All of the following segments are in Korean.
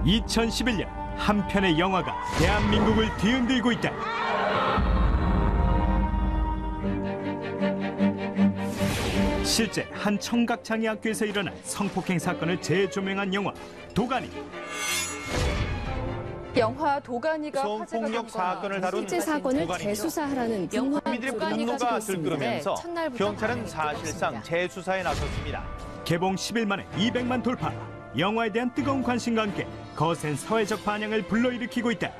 2011년 한 편의 영화가 대한민국을 뒤흔들고 있다. 실제 한 청각장애학교에서 일어난 성폭행 사건을 재조명한 영화 도가니. 영화 도가니가 성폭력 사건을 다룬 실제 사건을 재수사하라는 국민들의 분노가 들끓으면서 경찰은 사실상 재수사에 나섰습니다. 개봉 10일 만에 200만 돌파. 영화에 대한 뜨거운 관심과 함께 거센 사회적 반향을 불러일으키고 있다.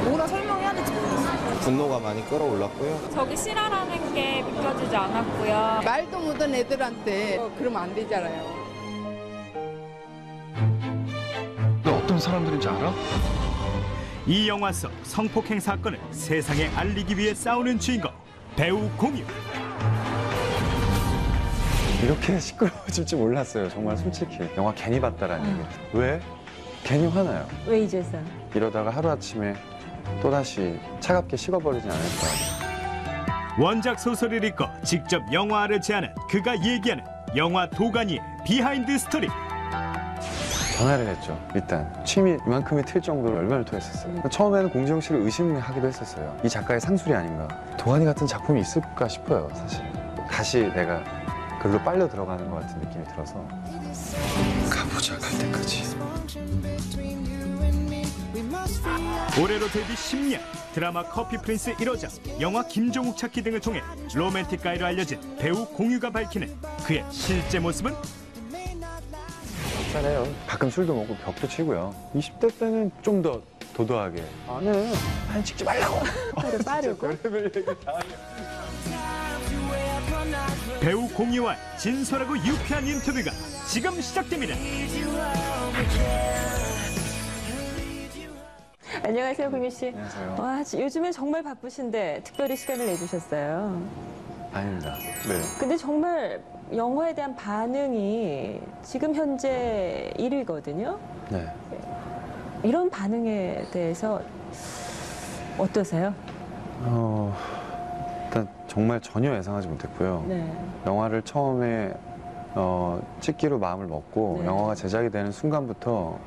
뭐라 설명해야 될지 모르겠어요. 분노가 많이 끌어올랐고요. 저기 실화라는 게 믿겨지지 않았고요. 말도 못한 애들한테 그러면 안 되잖아요. 너 어떤 사람들인지 알아? 이 영화 속 성폭행 사건을 세상에 알리기 위해 싸우는 주인공 배우 공유. 이렇게 시끄러워질 줄 몰랐어요. 정말 솔직히. 영화 괜히 봤다라는 얘기. 왜? 괜히 화나요. 왜 이제서? 이러다가 하루아침에 또다시 차갑게 식어버리진 않을까. 원작 소설을 읽고 직접 영화를 제안한 그가 얘기하는 영화 도가니의 비하인드 스토리. 전화를 했죠. 일단 취미 이만큼이 틀 정도로 열변을 토했었어요. 처음에는 공지영 씨를 의심하기도 했었어요. 이 작가의 상술이 아닌가. 도가니 같은 작품이 있을까 싶어요. 사실. 다시 내가 글로 빨려 들어가는 것 같은 느낌이 들어서 가보자 갈 때까지. 올해로 데뷔 10년, 드라마 커피 프린스 1호작, 영화 김종욱 찾기 등을 통해 로맨틱 가이로 알려진 배우 공유가 밝히는 그의 실제 모습은? 괜찮아요. 가끔 술도 먹고 벽도 치고요. 20대 때는 좀 더 도도하게. 아니, 사진 찍지 말라고. 빠르고. 별의별 얘기 다 해요. 배우 공유와의 진솔하고 유쾌한 인터뷰가 지금 시작됩니다. 안녕하세요, 공유 씨. 안녕하세요. 와, 요즘엔 정말 바쁘신데 특별히 시간을 내주셨어요. 아닙니다. 네. 근데 정말 영화에 대한 반응이 지금 현재 1위거든요. 네. 이런 반응에 대해서 어떠세요? 일단 정말 전혀 예상하지 못했고요. 네. 영화를 처음에 찍기로 마음을 먹고 네. 영화가 제작이 되는 순간부터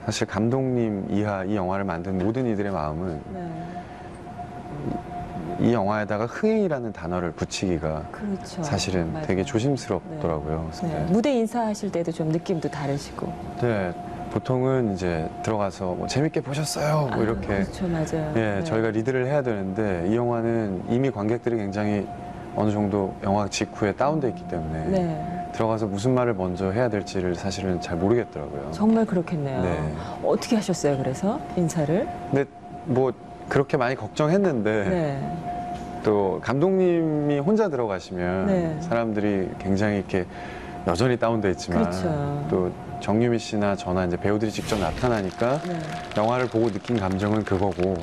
사실 감독님 이하 이 영화를 만든 모든 이들의 마음은 네. 이 영화에다가 흥행이라는 단어를 붙이기가 그렇죠. 사실은 맞아요. 되게 조심스럽더라고요. 네. 네. 무대 인사하실 때도 좀 느낌도 다르시고. 네, 보통은 이제 들어가서 뭐 재밌게 보셨어요 뭐 이렇게 그렇죠, 맞아요. 예, 네. 저희가 리드를 해야 되는데 이 영화는 이미 관객들이 굉장히 어느 정도 영화 직후에 다운돼 있기 때문에 네. 들어가서 무슨 말을 먼저 해야 될지를 사실은 잘 모르겠더라고요. 정말 그렇겠네요. 네. 어떻게 하셨어요, 그래서 인사를? 근데 뭐 그렇게 많이 걱정했는데 네. 또 감독님이 혼자 들어가시면 네. 사람들이 굉장히 이렇게 여전히 다운돼 있지만 그렇죠. 또 정유미 씨나 저나 이제 배우들이 직접 나타나니까 네. 영화를 보고 느낀 감정은 그거고.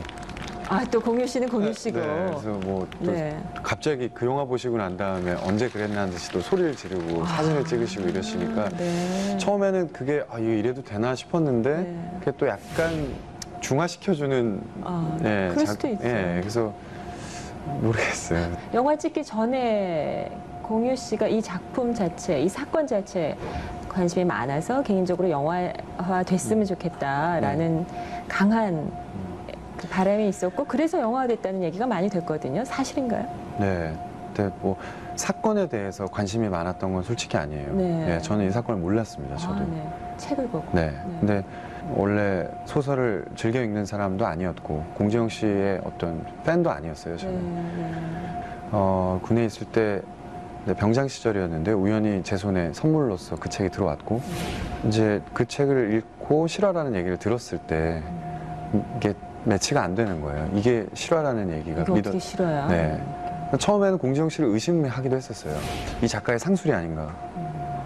아, 또 공유 씨는 공유 씨고. 네, 그래서 뭐 또 네. 갑자기 그 영화 보시고 난 다음에 언제 그랬나 듯이 또 소리를 지르고 사진을 찍으시고 이러시니까 네. 처음에는 그게 이거 이래도 되나 싶었는데 네. 그게 또 약간 중화시켜주는 그럴 수도 있죠. 그래서 모르겠어요. 영화 찍기 전에 공유 씨가 이 작품 자체, 이 사건 자체에 관심이 많아서 개인적으로 영화화 됐으면 좋겠다라는 강한 그 바람이 있었고 그래서 영화가 됐다는 얘기가 많이 됐거든요. 사실인가요? 네. 근데 뭐 사건에 대해서 관심이 많았던 건 솔직히 아니에요. 네. 네, 저는 이 사건을 몰랐습니다. 저도. 네. 책을 보고. 네. 근데 원래 소설을 즐겨 읽는 사람도 아니었고 공지영 씨의 어떤 팬도 아니었어요. 저는. 네. 군에 있을 때 병장 시절이었는데 우연히 제 손에 선물로서 그 책이 들어왔고 이제 그 책을 읽고 실화라는 얘기를 들었을 때 이게 매치가 안 되는 거예요. 이게 실화라는 얘기가 이게 어떻게 실화야? 네. 처음에는 공지영 씨를 의심하기도 했었어요. 이 작가의 상술이 아닌가.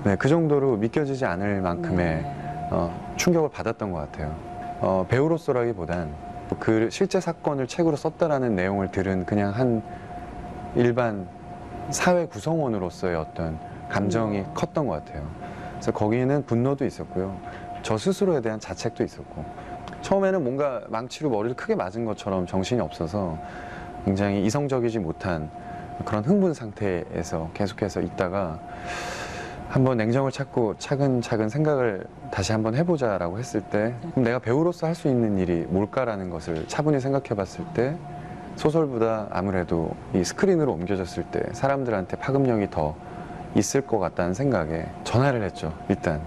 네, 그 정도로 믿겨지지 않을 만큼의 충격을 받았던 것 같아요. 배우로서라기보단 그 실제 사건을 책으로 썼다라는 내용을 들은 그냥 한 일반 사회 구성원으로서의 어떤 감정이 컸던 것 같아요. 그래서 거기는 분노도 있었고요. 저 스스로에 대한 자책도 있었고 처음에는 뭔가 망치로 머리를 크게 맞은 것처럼 정신이 없어서 굉장히 이성적이지 못한 그런 흥분 상태에서 계속해서 있다가 한번 냉정을 찾고 차근차근 생각을 다시 한번 해보자라고 했을 때 그럼 내가 배우로서 할 수 있는 일이 뭘까라는 것을 차분히 생각해 봤을 때 소설보다 아무래도 이 스크린으로 옮겨졌을 때 사람들한테 파급력이 더 있을 것 같다는 생각에 전화를 했죠. 일단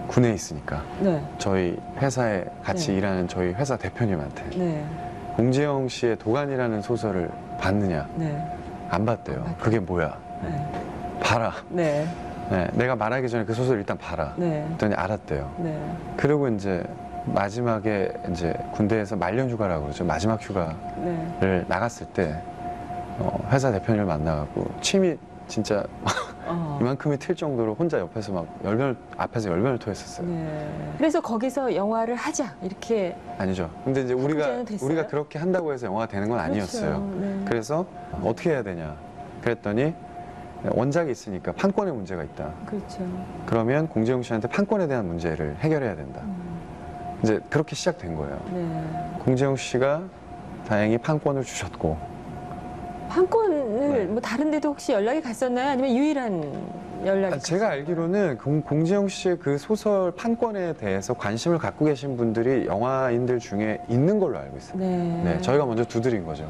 군에 있으니까 네. 저희 회사에 같이 네. 일하는 저희 회사 대표님한테 네. 공지영 씨의 도가니라는 소설을 봤느냐? 네. 안 봤대요. 그게 뭐야? 네. 봐라. 네. 네, 내가 말하기 전에 그 소설 일단 봐라. 네. 그랬더니 알았대요. 네. 그리고 이제 마지막에 이제 군대에서 말년 휴가라고 그러죠. 마지막 휴가를 네. 나갔을 때 회사 대표님을 만나갖고 침이 진짜 이만큼이 튈 정도로 혼자 옆에서 막 앞에서 열변을 토했었어요. 네. 그래서 거기서 영화를 하자 이렇게. 아니죠. 근데 이제 우리가 그렇게 한다고 해서 영화가 되는 건 아니었어요. 그렇죠. 네. 그래서 어떻게 해야 되냐? 그랬더니 원작이 있으니까 판권에 문제가 있다. 그렇죠. 그러면 공지영 씨한테 판권에 대한 문제를 해결해야 된다. 이제 그렇게 시작된 거예요. 네. 공지영 씨가 다행히 판권을 주셨고. 판권을 네. 뭐 다른 데도 혹시 연락이 갔었나요? 아니면 유일한 연락이? 제가 알기로는 공지영 씨의 그 소설 판권에 대해서 관심을 갖고 계신 분들이 영화인들 중에 있는 걸로 알고 있어요. 네. 네, 저희가 먼저 두드린 거죠.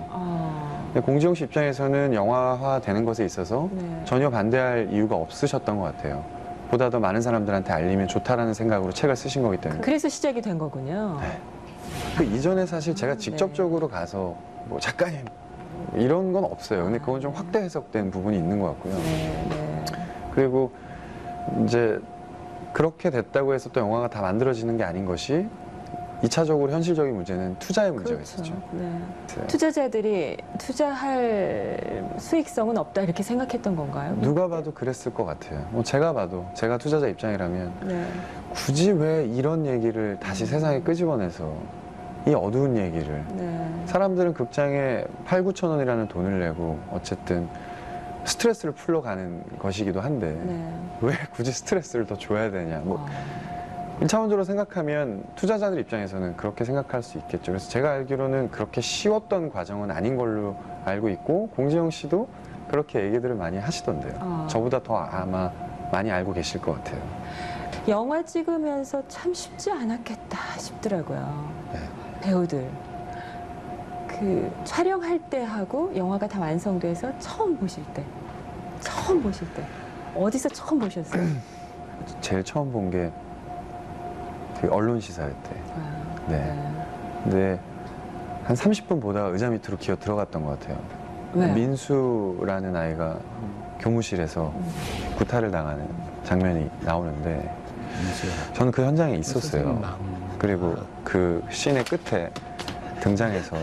근데 공지영 씨 입장에서는 영화화 되는 것에 있어서 네. 전혀 반대할 이유가 없으셨던 것 같아요. 보다 더 많은 사람들한테 알리면 좋다라는 생각으로 책을 쓰신 거기 때문에. 그래서 시작이 된 거군요. 네. 그 이전에 사실 제가 직접적으로 가서 뭐 작가님 이런 건 없어요. 근데 그건 좀 확대 해석된 부분이 있는 것 같고요. 네. 네. 그리고 이제 그렇게 됐다고 해서 또 영화가 다 만들어지는 게 아닌 것이 2차적으로 현실적인 문제는 투자의 문제가 그렇죠. 있었죠. 네. 투자자들이 투자할 수익성은 없다 이렇게 생각했던 건가요? 누가 봐도 그랬을 것 같아요. 뭐 제가 봐도 제가 투자자 입장이라면 네. 굳이 왜 이런 얘기를 다시 세상에 끄집어내서 이 어두운 얘기를 네. 사람들은 극장에 8, 9천 원이라는 돈을 내고 어쨌든 스트레스를 풀러가는 것이기도 한데 네. 왜 굳이 스트레스를 더 줘야 되냐. 뭐 1차원적으로 생각하면 투자자들 입장에서는 그렇게 생각할 수 있겠죠. 그래서 제가 알기로는 그렇게 쉬웠던 과정은 아닌 걸로 알고 있고 공지영 씨도 그렇게 얘기들을 많이 하시던데요. 저보다 더 아마 많이 알고 계실 것 같아요. 영화 찍으면서 참 쉽지 않았겠다 싶더라고요. 네. 배우들. 그 촬영할 때 하고 영화가 다 완성돼서 처음 보실 때 어디서 처음 보셨어요? 제일 처음 본 게 그 언론 시사회 때. 네. 근데 한 30분 보다가 의자 밑으로 기어 들어갔던 것 같아요. 왜요? 민수라는 아이가 교무실에서 구타를 당하는 장면이 나오는데 저는 그 현장에 있었어요. 그리고 그 씬의 끝에 등장해서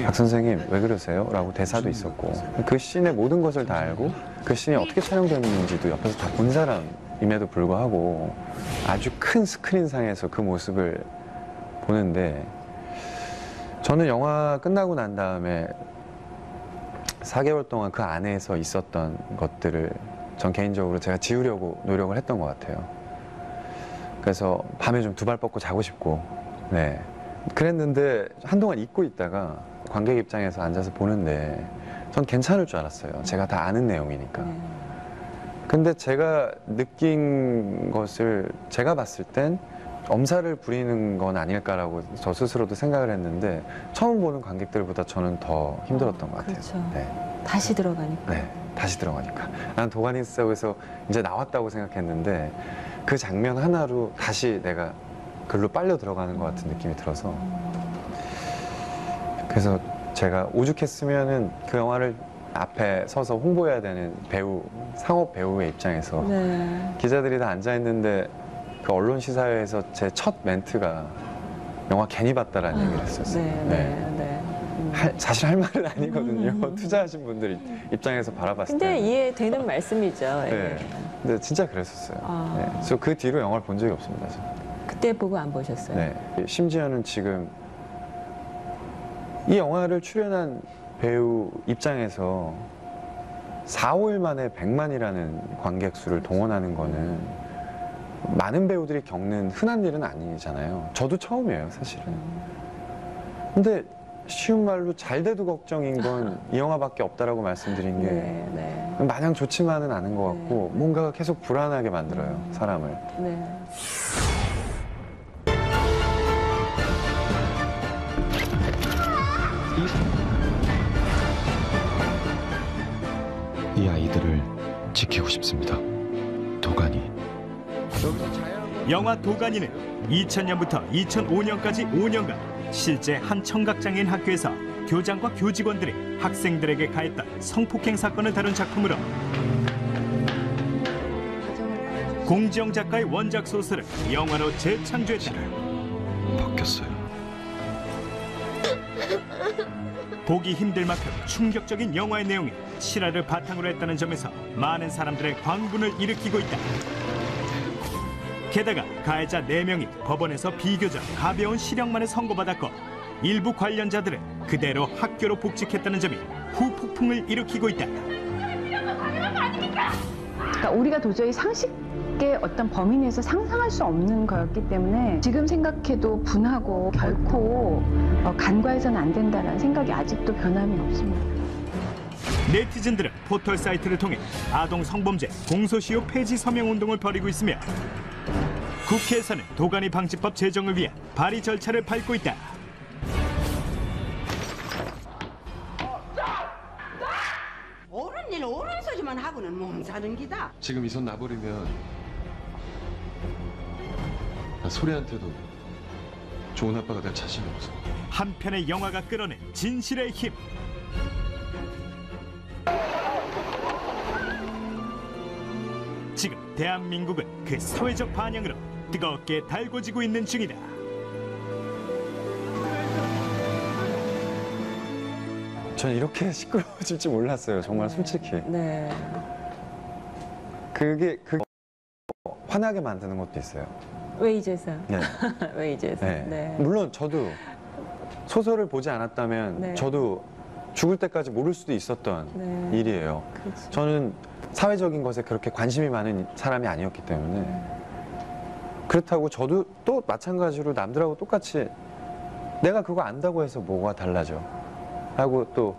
박 선생님 왜 그러세요? 라고 대사도 있었고 그 씬의 모든 것을 다 알고 그 씬이 어떻게 촬영됐는지도 옆에서 다 본 사람임에도 불구하고 아주 큰 스크린상에서 그 모습을 보는데 저는 영화 끝나고 난 다음에 4개월 동안 그 안에서 있었던 것들을 전 개인적으로 제가 지우려고 노력을 했던 것 같아요. 그래서 밤에 좀 두 발 뻗고 자고 싶고 네. 그랬는데 한동안 잊고 있다가 관객 입장에서 앉아서 보는데 전 괜찮을 줄 알았어요. 제가 다 아는 내용이니까. 근데 제가 느낀 것을 제가 봤을 땐 엄살을 부리는 건 아닐까라고 저 스스로도 생각을 했는데 처음 보는 관객들보다 저는 더 힘들었던 것 같아요. 그렇죠. 네. 다시 들어가니까. 네, 다시 들어가니까. 난 도가니 속에서 이제 나왔다고 생각했는데 그 장면 하나로 다시 내가 글로 빨려 들어가는 것 같은 느낌이 들어서 그래서 제가 오죽했으면은 그 영화를 앞에 서서 홍보해야 되는 배우, 상업 배우의 입장에서 네. 기자들이 다 앉아있는데 그 언론 시사회에서 제 첫 멘트가 영화 괜히 봤다라는 얘기를 했었어요. 사실 할 말은 아니거든요. 투자하신 분들 입장에서 바라봤을 때. 근데 이해되는 말씀이죠. 네. 근데 진짜 그랬었어요. 네. 그래서 그 뒤로 영화를 본 적이 없습니다. 저는. 그때 보고 안 보셨어요? 네. 심지어는 지금 이 영화를 출연한 배우 입장에서 4, 5일 만에 100만이라는 관객 수를 동원하는 거는 많은 배우들이 겪는 흔한 일은 아니잖아요. 저도 처음이에요, 사실은. 근데 쉬운 말로 잘 돼도 걱정인 건 이 영화밖에 없다라고 말씀드린 게 네. 마냥 좋지만은 않은 것 같고 뭔가가 계속 불안하게 만들어요, 사람을. 네. 이 아이들을 지키고 싶습니다. 도가니. 영화 도가니는 2000년부터 2005년까지 5년간 실제 한 청각장애인 학교에서 교장과 교직원들이 학생들에게 가했던 성폭행 사건을 다룬 작품으로 공지영 작가의 원작 소설을 영화로 재창조했다. 바뀌었어요. 보기 힘들 만큼 충격적인 영화의 내용이 실화를 바탕으로 했다는 점에서 많은 사람들의 광분을 일으키고 있다. 게다가 가해자 4명이 법원에서 비교적 가벼운 실형만을 선고받았고 일부 관련자들은 그대로 학교로 복직했다는 점이 후폭풍을 일으키고 있다. 그러니까 우리가 도저히 상식의 어떤 범위 내에서 상상할 수 없는 거였기 때문에 지금 생각해도 분하고 결코 간과해서는 안 된다는 생각이 아직도 변함이 없습니다. 네티즌들은 포털 사이트를 통해 아동 성범죄 공소시효 폐지 서명 운동을 벌이고 있으며 국회에서는 도가니 방지법 제정을 위한 발의 절차를 밟고 있다. 옳은 일 옳은 소리만 하고는 몸 사는 기다. 지금 이 손 놔버리면 나 소리한테도 좋은 아빠가 될 자신이 없어. 한편의 영화가 끌어낸 진실의 힘. 지금 대한민국은 그 사회적 반영으로 뜨겁게 달궈지고 있는 중이다. 전 이렇게 시끄러워질 줄 몰랐어요, 정말 솔직히. 네. 그게 화나게 만드는 것도 있어요. 왜 이제서? 네. 왜 이제서? 네. 네. 물론 저도 소설을 보지 않았다면 네. 저도 죽을 때까지 모를 수도 있었던 네. 일이에요. 그렇죠. 저는 사회적인 것에 그렇게 관심이 많은 사람이 아니었기 때문에 그렇다고 저도 또 마찬가지로 남들하고 똑같이 내가 그거 안다고 해서 뭐가 달라져 하고 또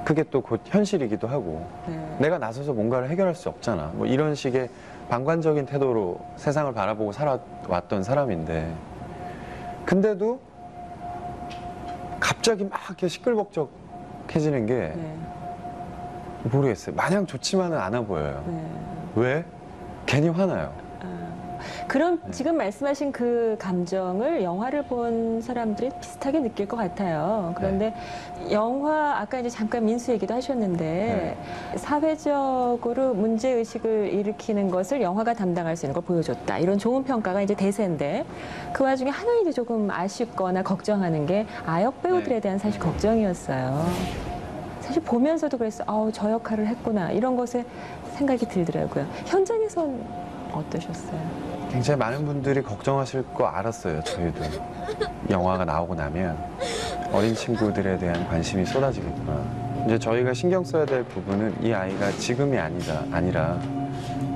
그게 또 곧 현실이기도 하고 네. 내가 나서서 뭔가를 해결할 수 없잖아 뭐 이런 식의 방관적인 태도로 세상을 바라보고 살아왔던 사람인데 근데도 갑자기 막 이렇게 시끌벅적해지는 게 네. 모르겠어요. 마냥 좋지만은 않아 보여요. 네. 왜? 괜히 화나요. 그럼 지금 말씀하신 그 감정을 영화를 본 사람들이 비슷하게 느낄 것 같아요. 그런데 영화 아까 이제 잠깐 민수 얘기도 하셨는데 사회적으로 문제의식을 일으키는 것을 영화가 담당할 수 있는 걸 보여줬다. 이런 좋은 평가가 이제 대세인데 그 와중에 하나 이제 조금 아쉽거나 걱정하는 게 아역 배우들에 대한 사실 걱정이었어요. 사실 보면서도 그랬어요. 아우, 저 역할을 했구나. 이런 것에 생각이 들더라고요. 현장에선 어떠셨어요? 굉장히 많은 분들이 걱정하실 거 알았어요. 저희도 영화가 나오고 나면 어린 친구들에 대한 관심이 쏟아지겠구나. 이제 저희가 신경 써야 될 부분은 이 아이가 지금이 아니라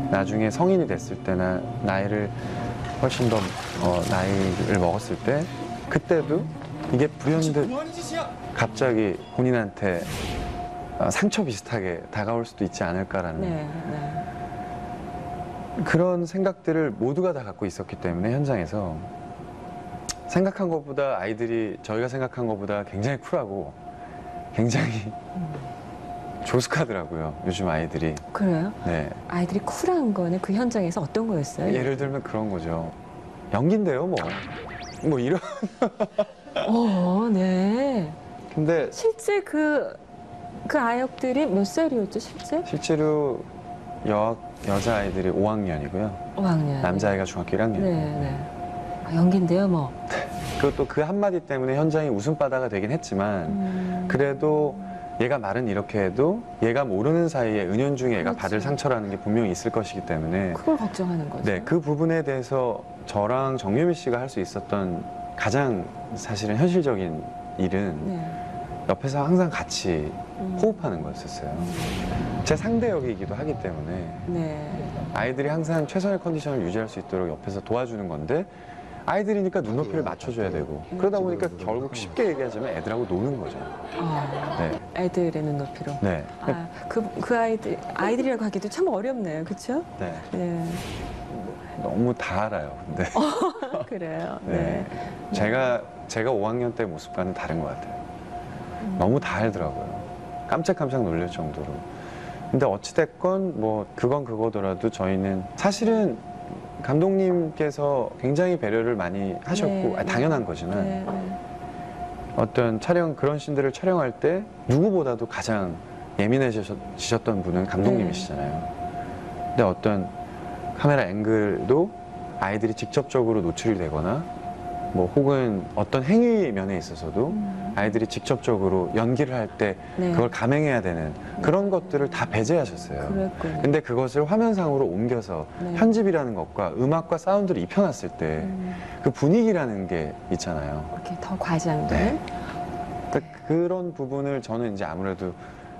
나중에 성인이 됐을 때나 나이를 훨씬 더 나이를 먹었을 때 그때도 이게 불현듯 갑자기 본인한테 상처 비슷하게 다가올 수도 있지 않을까라는 네. 그런 생각들을 모두가 다 갖고 있었기 때문에 현장에서 생각한 것보다 아이들이 저희가 생각한 것보다 굉장히 쿨하고 굉장히 조숙하더라고요. 요즘 아이들이. 그래요? 네. 아이들이 쿨한 거는 그 현장에서 어떤 거였어요? 예를 들면 그런 거죠. 연기인데요, 뭐 이런. 네. 근데 실제 그 아역들이 몇 살이었죠, 실제? 실제로 여자아이들이 5학년이고요. 5학년. 남자아이가 중학교 1학년. 네. 연기인데요, 뭐. 그것도 그 한마디 때문에 현장이 웃음바다가 되긴 했지만 그래도 얘가 말은 이렇게 해도 얘가 모르는 사이에 은연중에 얘가 받을 상처라는 게 분명히 있을 것이기 때문에 그걸 걱정하는 거죠. 네, 그 부분에 대해서 저랑 정유미 씨가 할 수 있었던 가장 사실은 현실적인 일은 옆에서 항상 같이 호흡하는 거였었어요. 제 상대 역이기도 하기 때문에 아이들이 항상 최선의 컨디션을 유지할 수 있도록 옆에서 도와주는 건데 아이들이니까 눈높이를 맞춰줘야 되고 그러다 보니까 결국 쉽게 얘기하자면 애들하고 노는 거죠. 네. 애들의 눈높이로. 네. 그 아이들이라고 하기도 참 어렵네요, 그렇죠? 네. 네. 너무 다 알아요. 근데 그래요. 네. 제가 5학년 때 모습과는 다른 것 같아요. 너무 다 알더라고요. 깜짝깜짝 놀랄 정도로. 근데 어찌됐건 뭐 그건 그거더라도 저희는 사실은 감독님께서 굉장히 배려를 많이 하셨고 네. 당연한 거지만 네. 어떤 그런 씬들을 촬영할 때 누구보다도 가장 예민해지셨던 분은 감독님이시잖아요. 근데 어떤 카메라 앵글도 아이들이 직접적으로 노출이 되거나 뭐 혹은 어떤 행위 면에 있어서도 아이들이 직접적으로 연기를 할 때 네. 그걸 감행해야 되는 그런 것들을 다 배제하셨어요. 그랬군요. 근데 그것을 화면상으로 옮겨서 네. 편집이라는 것과 음악과 사운드를 입혀놨을 때 그 분위기라는 게 있잖아요. 이렇게 더 과장된. 네. 그러니까 그런 부분을 저는 이제 아무래도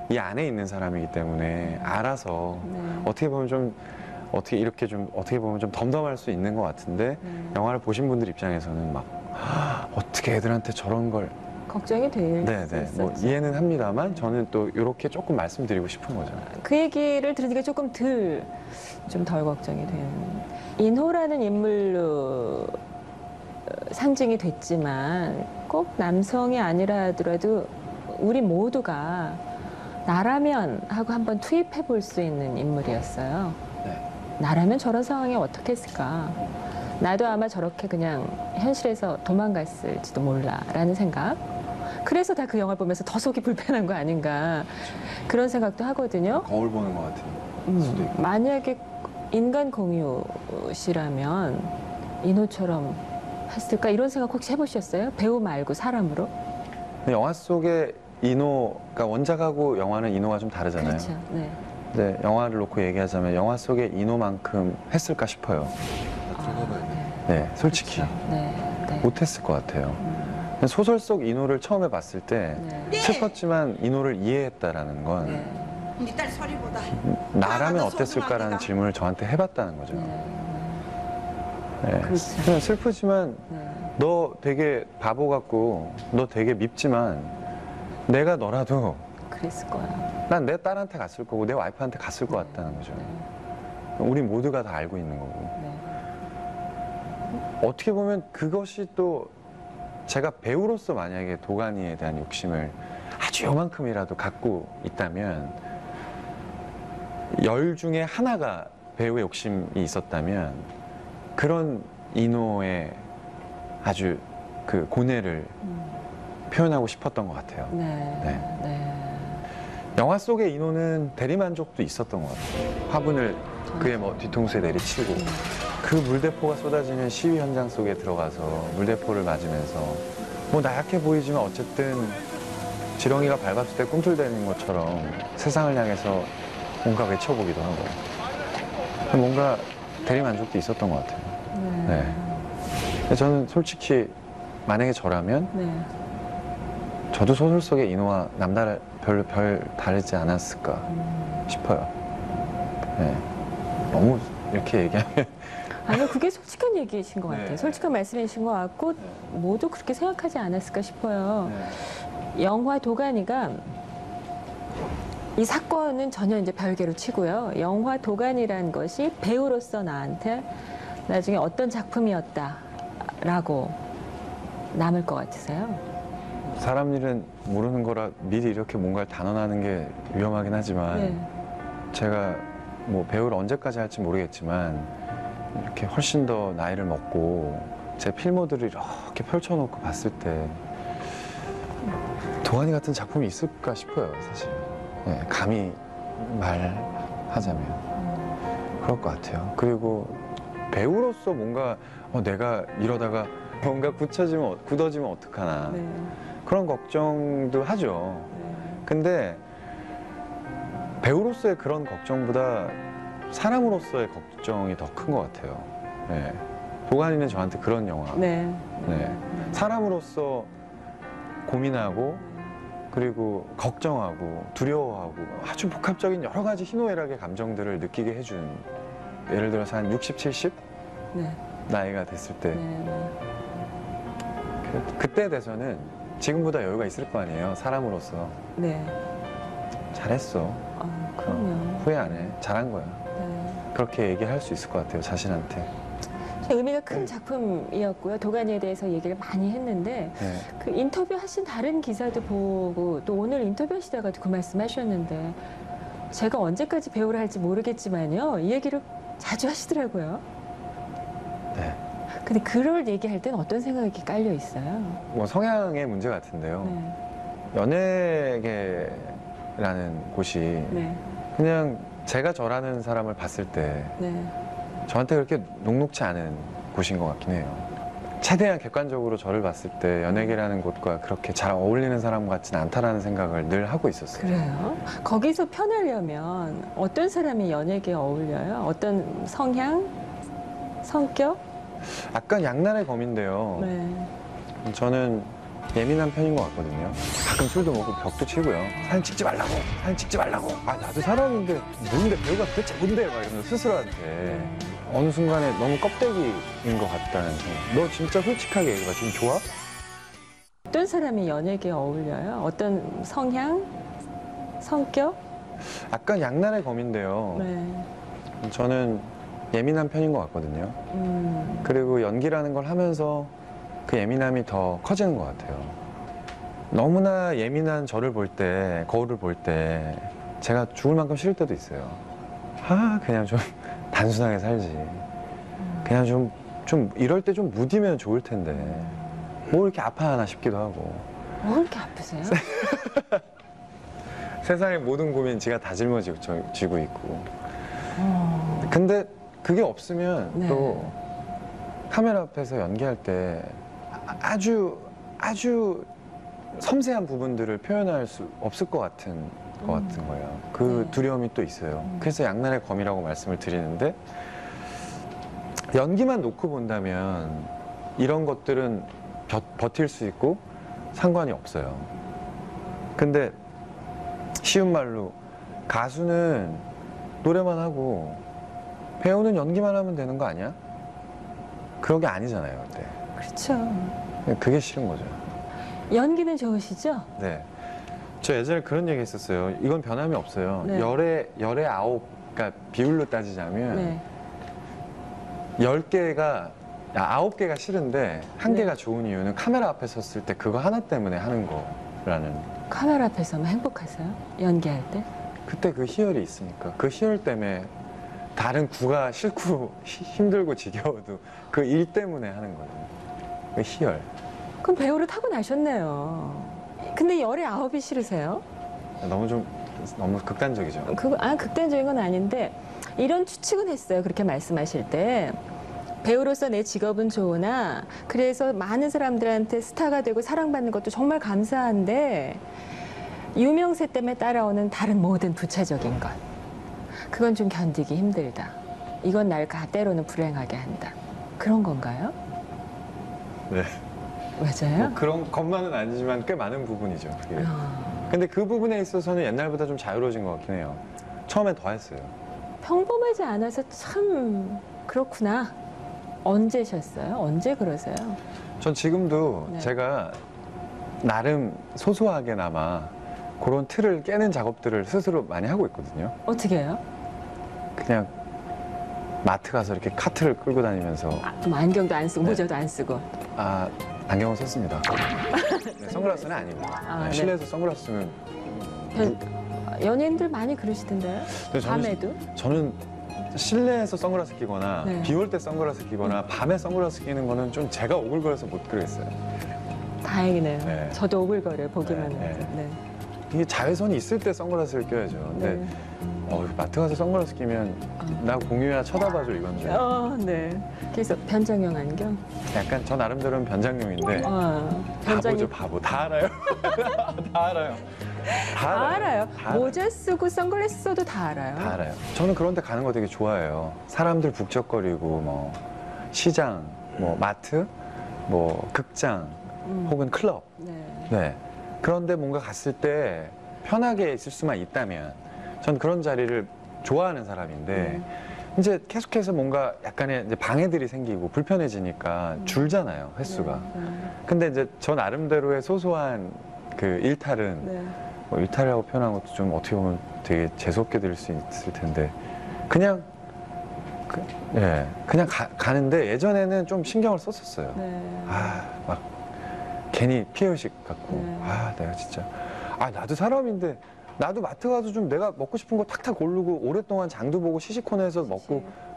이 안에 있는 사람이기 때문에 알아서 어떻게 보면 좀 어떻게 보면 좀 덤덤할 수 있는 것 같은데 영화를 보신 분들 입장에서는 막 어떻게 애들한테 저런 걸 걱정이 될 네네 뭐 이해는 합니다만 저는 또 이렇게 조금 말씀드리고 싶은 거죠. 그 얘기를 들으니까 조금 좀 덜 걱정이 되는. 인호라는 인물로 상징이 됐지만 꼭 남성이 아니라 하더라도 우리 모두가 나라면 하고 한번 투입해 볼 수 있는 인물이었어요. 네. 나라면 저런 상황에 어떻게 했을까? 나도 아마 저렇게 그냥 현실에서 도망갔을지도 몰라라는 생각. 그래서 다 그 영화 보면서 더 속이 불편한 거 아닌가 그런 생각도 하거든요. 거울 보는 것 같은 수도 있고. 만약에 인간 공유시라면 인호처럼 했을까 이런 생각 혹시 해보셨어요? 배우 말고 사람으로? 영화 속의 인호, 그러니까 원작하고 영화는 인호가 좀 다르잖아요. 그렇죠. 네. 네, 영화를 놓고 얘기하자면 영화 속의 인호만큼 했을까 싶어요. 네, 솔직히 그렇죠. 네. 네. 못했을 것 같아요. 소설 속 인호를 처음에 봤을 때 슬펐지만 인호를 이해했다라는 건 네 딸 소리보다 나라면 어땠을까라는 질문을 저한테 해봤다는 거죠. 네. 그렇죠. 그냥 슬프지만 네. 너 되게 바보 같고 너 되게 밉지만 내가 너라도 그랬을 거야. 난 내 딸한테 갔을 거고 내 와이프한테 갔을 것 같다는 거죠. 우리 모두가 다 알고 있는 거고. 어떻게 보면 그것이 또 제가 배우로서 만약에 도가니에 대한 욕심을 아주 요만큼이라도 갖고 있다면 10 중에 하나가 배우의 욕심이 있었다면 그런 인호의 아주 그 고뇌를 표현하고 싶었던 것 같아요. 네. 영화 속의 인호는 대리만족도 있었던 것 같아요. 화분을 그의 뭐 뒤통수에 내리치고 그 물대포가 쏟아지는 시위 현장 속에 들어가서 물대포를 맞으면서 뭐 나약해 보이지만 어쨌든 지렁이가 밟았을 때 꿈틀대는 것처럼 세상을 향해서 뭔가 외쳐보기도 하고 뭔가 대리만족도 있었던 것 같아요. 네. 저는 솔직히 만약에 저라면 저도 소설 속의 인호와 별 다르지 않았을까 싶어요. 네. 너무 이렇게 얘기하면 아니요, 그게 솔직한 얘기이신 것 같아요. 네. 솔직한 말씀이신 것 같고 모두 그렇게 생각하지 않았을까 싶어요. 영화 도가니가 이 사건은 전혀 이제 별개로 치고요. 영화 도가니라는 것이 배우로서 나한테 나중에 어떤 작품이었다라고 남을 것 같으세요? 사람 일은 모르는 거라 미리 이렇게 뭔가를 단언하는 게 위험하긴 하지만 제가 뭐 배우를 언제까지 할지 모르겠지만 이렇게 훨씬 더 나이를 먹고 제 필모들을 이렇게 펼쳐놓고 봤을 때 도가니 같은 작품이 있을까 싶어요, 사실. 네, 감히 말하자면 그럴 것 같아요. 그리고 배우로서 뭔가 내가 이러다가 뭔가 굳어지면 어떡하나 그런 걱정도 하죠. 근데 배우로서의 그런 걱정보다 사람으로서의 걱정이 더 큰 것 같아요. 네. 도가니는 저한테 그런 영화. 사람으로서 고민하고 그리고 걱정하고 두려워하고 아주 복합적인 여러 가지 희노애락의 감정들을 느끼게 해준 예를 들어서 한 60, 70? 나이가 됐을 때 네. 그때 돼서는 지금보다 여유가 있을 거 아니에요. 사람으로서. 네. 잘했어. 그럼요. 후회 안 해. 잘한 거야. 네. 그렇게 얘기할 수 있을 것 같아요. 자신한테. 의미가 큰 작품이었고요. 도가니에 대해서 얘기를 많이 했는데 네. 그 인터뷰 하신 다른 기사도 보고 또 오늘 인터뷰 하시다가도 그 말씀 하셨는데 제가 언제까지 배우를 할지 모르겠지만요. 이 얘기를 자주 하시더라고요. 네. 근데 그럴 얘기할 땐 어떤 생각이 깔려 있어요? 뭐 성향의 문제 같은데요. 네. 연예계라는 곳이 네. 그냥 제가 저라는 사람을 봤을 때 네. 저한테 그렇게 녹록치 않은 곳인 것 같긴 해요. 최대한 객관적으로 저를 봤을 때 연예계라는 곳과 그렇게 잘 어울리는 사람 같지는 않다라는 생각을 늘 하고 있었어요. 그래요? 거기서 편하려면 어떤 사람이 연예계에 어울려요? 어떤 성향? 성격? 약간 양날의 검인데요. 네. 저는 예민한 편인 것 같거든요. 가끔 술도 먹고 벽도 치고요. 사진 찍지 말라고, 사진 찍지 말라고. 아, 나도 사람인데 뭔데 배우가 도대체 뭔데? 막 이러면서 스스로한테 어느 순간에 너무 껍데기인 것 같다는 생각. 너 진짜 솔직하게 얘기해봐. 지금 좋아? 어떤 사람이 연예계에 어울려요? 어떤 성향? 성격? 약간 양날의 검인데요. 네. 저는 예민한 편인 것 같거든요. 그리고 연기라는 걸 하면서 그 예민함이 더 커지는 것 같아요. 너무나 예민한 저를 볼 때, 거울을 볼 때 제가 죽을 만큼 싫을 때도 있어요. 아, 그냥 좀 단순하게 살지. 그냥 좀 이럴 때 좀 무디면 좋을 텐데 뭐 이렇게 아파하나 싶기도 하고. 뭐 이렇게 아프세요? 세상의 모든 고민 지가 다 짊어지고 있고. 근데 그게 없으면 네. 또 카메라 앞에서 연기할 때 아주 섬세한 부분들을 표현할 수 없을 것 같은 거예요. 그 두려움이 또 있어요. 그래서 양날의 검이라고 말씀을 드리는데 연기만 놓고 본다면 이런 것들은 버틸 수 있고 상관이 없어요. 근데 쉬운 말로 가수는 노래만 하고 배우는 연기만 하면 되는 거 아니야? 그런 게 아니잖아요, 근데. 그렇죠. 그게 싫은 거죠. 연기는 좋으시죠? 네. 저 예전에 그런 얘기 했었어요. 이건 변함이 없어요. 네. 열에 9, 그러니까 비율로 따지자면 네. 10개가, 9개가 싫은데 한 네. 개가 좋은 이유는 카메라 앞에 섰을 때 그거 하나 때문에 하는 거라는. 카메라 앞에서만 행복하세요? 연기할 때? 그때 그 희열이 있으니까. 그 희열 때문에 다른 구가 싫고 힘들고 지겨워도 그 일 때문에 하는 거예요. 그 희열. 그럼 배우를 타고나셨네요. 근데 열의 9이 싫으세요? 너무 극단적이죠. 극단적인 건 아닌데 이런 추측은 했어요. 그렇게 말씀하실 때. 배우로서 내 직업은 좋으나 그래서 많은 사람들한테 스타가 되고 사랑받는 것도 정말 감사한데 유명세 때문에 따라오는 다른 모든 부차적인 것. 그건 좀 견디기 힘들다. 이건 날 때로는 불행하게 한다. 그런 건가요? 네. 맞아요? 뭐 그런 것만은 아니지만 꽤 많은 부분이죠. 그게. 근데 그 부분에 있어서는 옛날보다 좀 자유로워진 것 같긴 해요. 처음엔 더 했어요. 평범하지 않아서 참 그렇구나. 언제셨어요? 언제 그러세요? 전 지금도 네. 제가 나름 소소하게나마 그런 틀을 깨는 작업들을 스스로 많이 하고 있거든요. 어떻게 해요? 그냥 마트 가서 이렇게 카트를 끌고 다니면서 뭐 안경도 안 쓰고 네. 모자도 안 쓰고. 안경은 썼습니다. 네, 선글라스는 아닙니다. 네. 실내에서 선글라스 쓰면 연예인들 많이 그러시던데요? 밤에도? 저는 실내에서 선글라스 끼거나 네. 비 올 때 선글라스 끼거나 밤에 선글라스 끼는 거는 좀 제가 오글거려서 못 그러겠어요. 다행이네요. 네. 저도 오글거려요, 보기만 네, 해도. 네. 이게 자외선이 있을 때 선글라스를 껴야죠. 근데 네. 마트 가서 선글라스 끼면 나 공유야 쳐다봐줘 이건데. 네. 그래서 변장용 안경? 약간 저 나름대로는 변장용인데 바보죠, 바보. 다 알아요. 다 알아요. 다 알아요. 모자 쓰고 선글라스 써도 다 알아요. 다 알아요. 저는 그런 데 가는 거 되게 좋아해요. 사람들 북적거리고 뭐 시장, 뭐 마트, 뭐 극장 혹은 클럽. 네. 그런데 뭔가 갔을 때 편하게 있을 수만 있다면 전 그런 자리를 좋아하는 사람인데 이제 계속해서 뭔가 약간의 이제 방해들이 생기고 불편해지니까 줄잖아요, 횟수가. 근데 이제 저 나름대로의 소소한 그 일탈은 뭐 일탈이라고 표현한 것도 좀 어떻게 보면 되게 재수없게 들릴 수 있을 텐데 그냥 그냥 가는데 예전에는 좀 신경을 썼었어요. 막 괜히 피해의식 갖고 내가 진짜 나도 사람인데 나도 마트 가서 좀 내가 먹고 싶은 거 탁탁 고르고 오랫동안 장도 보고 시식코너에서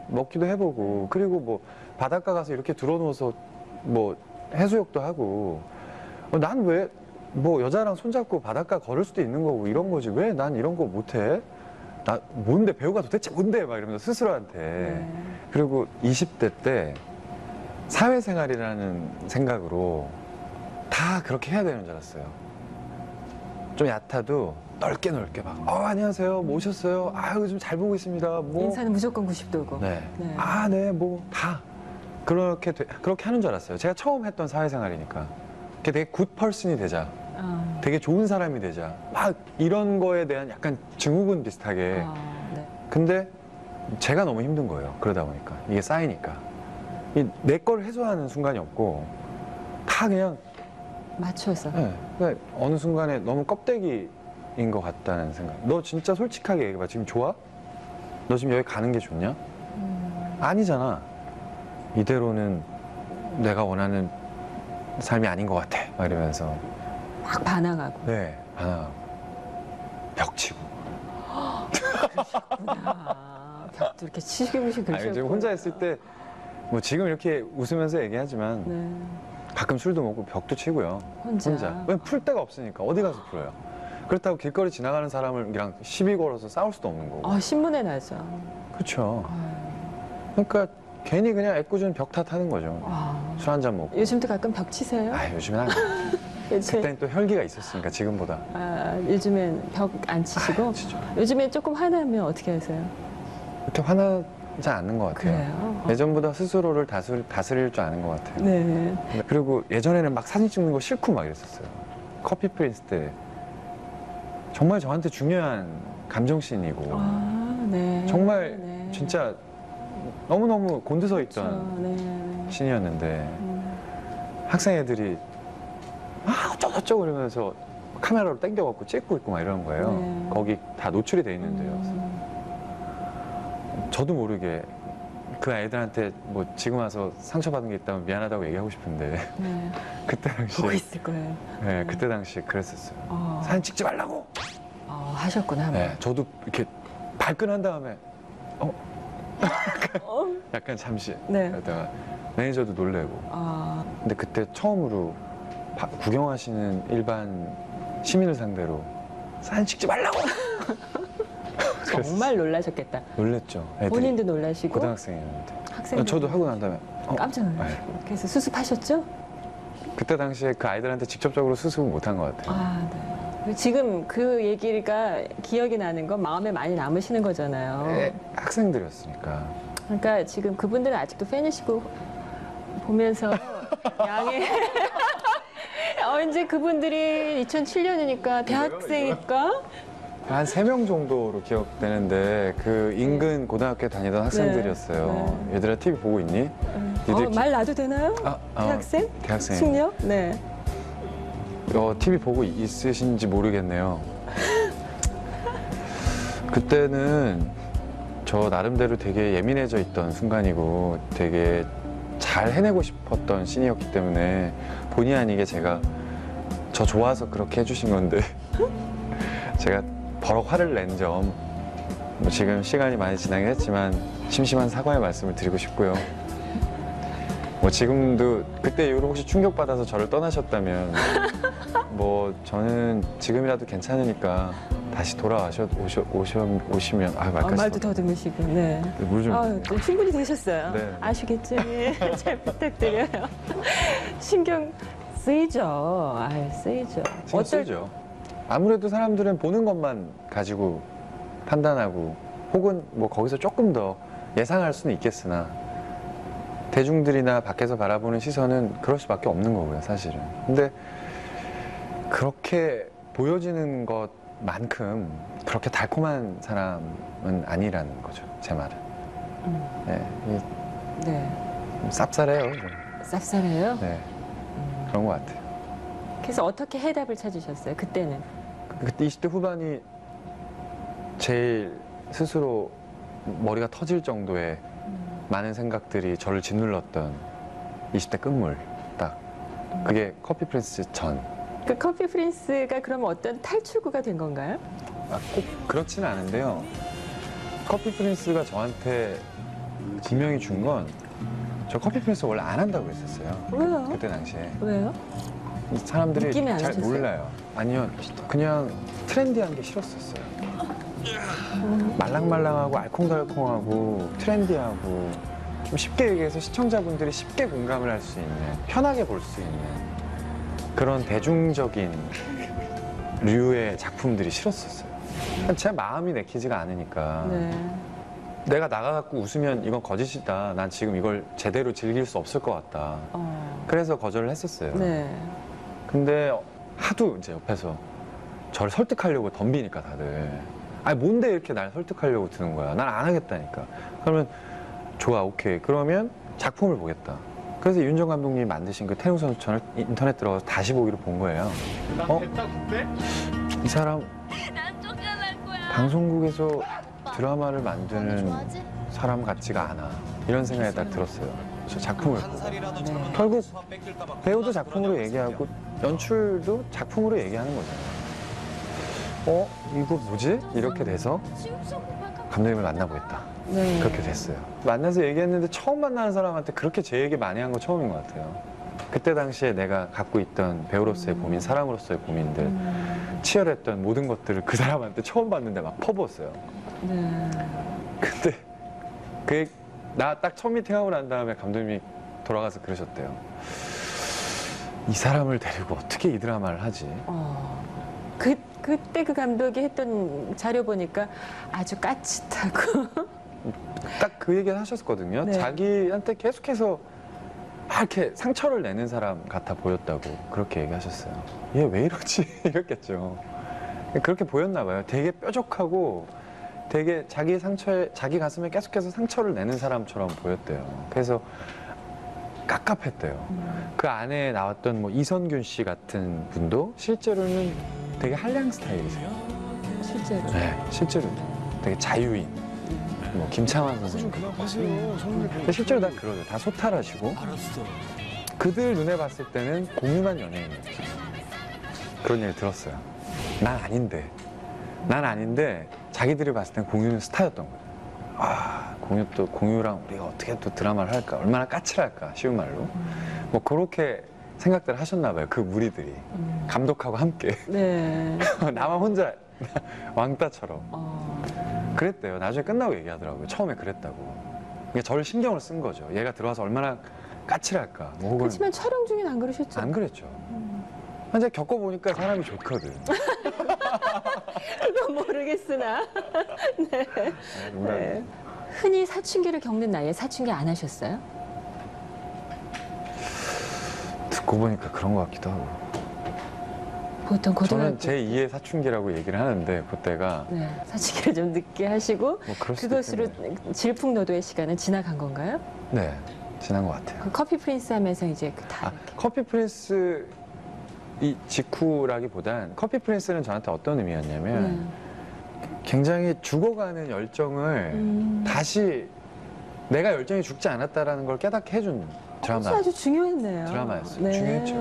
먹기도 해보고 그리고 뭐 바닷가 가서 이렇게 들어누워서 뭐 해수욕도 하고 난 왜 뭐 여자랑 손잡고 바닷가 걸을 수도 있는 거고 이런 거지 왜 난 이런 거 못해? 나 뭔데 배우가 도대체 뭔데? 막 이러면서 스스로한테 그리고 20대 때 사회생활이라는 생각으로 다 그렇게 해야 되는 줄 알았어요. 좀 얕아도 넓게 막 안녕하세요 뭐 오셨어요? 요즘 잘 보고 있습니다. 뭐 인사는 무조건 90도고. 뭐 다 그렇게 하는 줄 알았어요. 제가 처음 했던 사회생활이니까 되게 굿 펄슨이 되자. 되게 좋은 사람이 되자. 막 이런 거에 대한 약간 증후군 비슷하게. 근데 제가 너무 힘든 거예요. 그러다 보니까 이게 쌓이니까 내 걸 해소하는 순간이 없고 다 그냥 맞춰서. 그러니까 어느 순간에 너무 껍데기인 것 같다는 생각. 너 진짜 솔직하게 얘기해봐. 지금 좋아? 너 지금 여기 가는 게 좋냐? 아니잖아. 이대로는 내가 원하는 삶이 아닌 것 같아. 막 이러면서 막 반항하고. 반항하고 벽치고. 벽도 이렇게 치시고무시 그러셨고. 지금 혼자 있을 때 뭐 지금 이렇게 웃으면서 얘기하지만 가끔 술도 먹고 벽도 치고요. 혼자. 왜 풀 데가 없으니까 어디 가서 풀어요. 그렇다고 길거리 지나가는 사람이랑 시비 걸어서 싸울 수도 없는 거고. 신문에 나죠. 그렇죠. 그러니까 괜히 그냥 애꿎은 벽 탓하는 거죠. 술 한 잔 먹고. 요즘도 가끔 벽 치세요? 요즘엔 안 해요. 그때는 또 혈기가 있었으니까 지금보다. 요즘엔 벽 안 치시고? 요즘엔 조금 화나면 어떻게 하세요? 그렇게 화나지 않는 것 같아요. 그래요? 예전보다 스스로를 다스릴 줄 아는 것 같아요. 그리고 예전에는 막 사진 찍는 거 싫고 막 이랬었어요. 커피 프린스 때 정말 저한테 중요한 감정씬이고 정말 진짜 너무너무 곤두서 있던 씬이었는데 학생 애들이 어쩌고저쩌고 이러면서 카메라로 당겨갖고 찍고 있고 막 이러는 거예요. 거기 다 노출이 돼 있는데요. 저도 모르게 그 아이들한테 뭐 지금 와서 상처받은 게 있다면 미안하다고 얘기하고 싶은데 그때 당시에 보고 있을 거예요. 그때 당시에 그랬었어요. 사진 찍지 말라고 하셨구나. 저도 이렇게 발끈한 다음에 약간 잠시 그러다가 매니저도 놀래고 근데 그때 처음으로 구경하시는 일반 시민을 상대로 사진 찍지 말라고 정말 놀라셨겠다. 놀랬죠. 애들이. 본인도 놀라시고 고등학생이었는데 저도 하고 난 다음에 깜짝 놀라시고 그래서 수습하셨죠? 그때 당시에 그 아이들한테 직접적으로 수습은 못한 것 같아요. 지금 그 얘기가 기억이 나는 건 마음에 많이 남으시는 거잖아요. 학생들이었으니까. 그러니까 지금 그분들은 아직도 팬이시고 보면서 양해. 이제 그분들이 2007년이니까 대학생일까? 한 3명 정도로 기억되는데 그 인근 고등학교에 다니던 학생들이었어요. 얘들아 TV 보고 있니? 말 놔도 되나요? 대학생? 대학생. 숙녀? TV 보고 있으신지 모르겠네요. 그때는 저 나름대로 되게 예민해져 있던 순간이고 되게 잘 해내고 싶었던 씬이었기 때문에 본의 아니게 제가 저 좋아서 그렇게 해주신 건데 제가 버럭 화를 낸 점 뭐 지금 시간이 많이 지나긴 했지만 심심한 사과의 말씀을 드리고 싶고요. 뭐 지금도 그때 이후로 혹시 충격받아서 저를 떠나셨다면 뭐 저는 지금이라도 괜찮으니까 다시 오시면 말도 더듬으시고 물 좀 충분히 되셨어요. 아시겠죠? 잘 부탁드려요. 신경 쓰이죠. 쓰이죠. 신경 쓰이죠. 아무래도 사람들은 보는 것만 가지고 판단하고 혹은 뭐 거기서 조금 더 예상할 수는 있겠으나 대중들이나 밖에서 바라보는 시선은 그럴 수밖에 없는 거고요, 사실은. 근데 그렇게 보여지는 것만큼 그렇게 달콤한 사람은 아니라는 거죠, 제 말은. 네, 이게 네. 쌉쌀해요. 좀. 쌉쌀해요? 네, 그런 것 같아요. 그래서 어떻게 해답을 찾으셨어요? 그때는? 그때 20대 후반이 제일 스스로 머리가 터질 정도의 많은 생각들이 저를 짓눌렀던 20대 끝물 딱 그게 커피 프린스 전. 그 커피 프린스가 그러면 어떤 탈출구가 된 건가요? 꼭 그렇지는 않은데요. 커피 프린스가 저한테 분명히 준 건 저 커피 프린스 원래 안 한다고 했었어요. 왜요? 그때 당시에. 왜요? 사람들이 느낌이 안 잘 오셨어요? 몰라요. 아니요, 그냥 트렌디한 게 싫었었어요. 말랑말랑하고 알콩달콩하고 트렌디하고 좀 쉽게 얘기해서 시청자분들이 쉽게 공감을 할 수 있는, 편하게 볼 수 있는 그런 대중적인 류의 작품들이 싫었었어요. 제 마음이 내키지가 않으니까 네. 내가 나가갖고 웃으면 이건 거짓이다. 난 지금 이걸 제대로 즐길 수 없을 것 같다. 그래서 거절을 했었어요. 네. 근데 하도 이제 옆에서 저를 설득하려고 덤비니까 다들 아니 뭔데 이렇게 날 설득하려고 드는 거야. 난 안 하겠다니까. 그러면 좋아, 오케이. 그러면 작품을 보겠다. 그래서 윤정 감독님이 만드신 그 태우 선수촌을 인터넷 들어가서 다시 보기로 본 거예요. 이 사람 방송국에서 드라마를 만드는 사람 같지가 않아. 이런 생각이 딱 들었어요. 저 작품을 보고. 결국 배우도 작품으로 얘기하고 연출도 작품으로 얘기하는 거잖아요. 이거 뭐지? 이렇게 돼서 감독님을 만나보겠다. 네. 그렇게 됐어요. 만나서 얘기했는데 처음 만나는 사람한테 그렇게 제 얘기 많이 한 거 처음인 것 같아요. 그때 당시에 내가 갖고 있던 배우로서의 고민, 사람으로서의 고민들, 치열했던 모든 것들을 그 사람한테 처음 봤는데 막 퍼부었어요. 네. 근데 나 딱 첫 미팅하고 난 다음에 감독님이 돌아가서 그러셨대요. 이 사람을 데리고 어떻게 이 드라마를 하지? 그때 그 감독이 했던 자료 보니까 아주 까칠하고 딱 그 얘기를 하셨거든요. 네. 자기한테 계속해서 막 이렇게 상처를 내는 사람 같아 보였다고 그렇게 얘기하셨어요. 얘 왜 이러지? 이랬겠죠. 그렇게 보였나 봐요. 되게 뾰족하고 되게 자기 가슴에 계속해서 상처를 내는 사람처럼 보였대요. 그래서 깝깝했대요. 그 안에 나왔던 뭐 이선균 씨 같은 분도 실제로는 되게 한량 스타일이세요. 실제로. 네, 실제로 되게 자유인. 뭐 김창완 선생님. 근데 실제로 다 그러죠. 다 소탈하시고. 그들 눈에 봤을 때는 공유만 연예인이었죠. 그런 얘기 들었어요. 난 아닌데 자기들이 봤을 땐 공유는 스타였던 거예요. 아, 공유랑 우리가 어떻게 또 드라마를 할까? 얼마나 까칠할까? 쉬운 말로. 뭐 그렇게 생각들 하셨나 봐요. 그 무리들이. 감독하고 함께. 네. 나만 혼자 왕따처럼. 그랬대요. 나중에 끝나고 얘기하더라고요. 처음에 그랬다고. 그러니까 저를 신경을 쓴 거죠. 얘가 들어와서 얼마나 까칠할까. 뭐 혹은 그렇지만 촬영 중엔 안 그러셨죠? 안 그랬죠. 근데 겪어보니까 사람이 좋거든. 그건 모르겠으나. 네. 네. 흔히 사춘기를 겪는 나이에 사춘기 안 하셨어요? 듣고 보니까 그런 것 같기도 하고. 보통 고등학교 저는 제2의 사춘기라고 얘기를 하는데 그때가 네, 사춘기를 좀 늦게 하시고 뭐 그럴 수도 그것으로 있겠네요. 질풍노도의 시간은 지나간 건가요? 네, 지난 것 같아요. 그 커피 프린스 하면서 이제 다 이렇게. 커피 프린스 이 직후라기보단 커피 프린스는 저한테 어떤 의미였냐면 굉장히 죽어가는 열정을 다시 내가 열정이 죽지 않았다라는 걸 깨닫게 해준 드라마. 아주 중요했네요. 드라마였어요. 네. 중요했죠.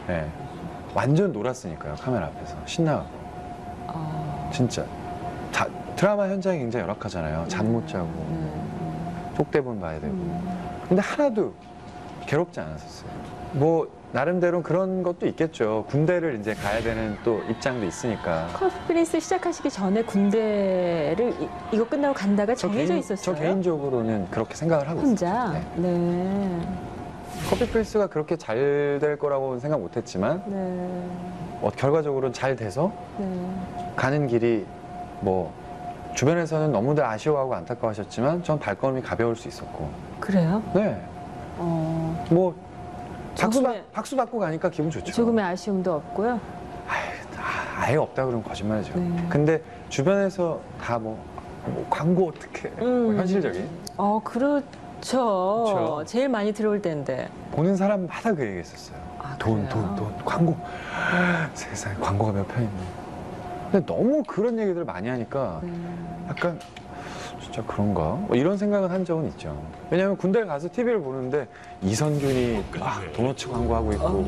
네. 완전 놀았으니까요. 카메라 앞에서 신나고. 진짜 드라마 현장이 굉장히 열악하잖아요. 잠 못 자고 쪽대본 봐야 되고. 근데 하나도 괴롭지 않았었어요. 뭐 나름대로 그런 것도 있겠죠. 군대를 이제 가야 되는 또 입장도 있으니까. 커피 프린스 시작하시기 전에 군대를 이거 끝나고 간다가 정해져 있었어요? 저 개인적으로는 그렇게 생각을 하고 혼자? 있어요. 네. 네. 커피 프린스가 그렇게 잘 될 거라고는 생각 못 했지만 결과적으로는 잘 돼서 가는 길이 뭐 주변에서는 너무들 아쉬워하고 안타까워하셨지만 전 발걸음이 가벼울 수 있었고. 그래요? 네. 뭐 박수 받고 가니까 기분 좋죠. 조금의 아쉬움도 없고요? 아예 없다 그러면 거짓말이죠. 근데 주변에서 다 뭐 뭐 광고 어떻게 뭐 현실적인 그렇죠. 그렇죠. 제일 많이 들어올 때인데. 보는 사람마다 그 얘기했었어요. 돈 광고 세상에 광고가 몇 편 있네. 근데 너무 그런 얘기들을 많이 하니까 약간 진짜 그런가? 뭐 이런 생각은 한 적은 있죠. 왜냐하면 군대에 가서 TV를 보는데 이선균이 막 도너츠 광고하고 있고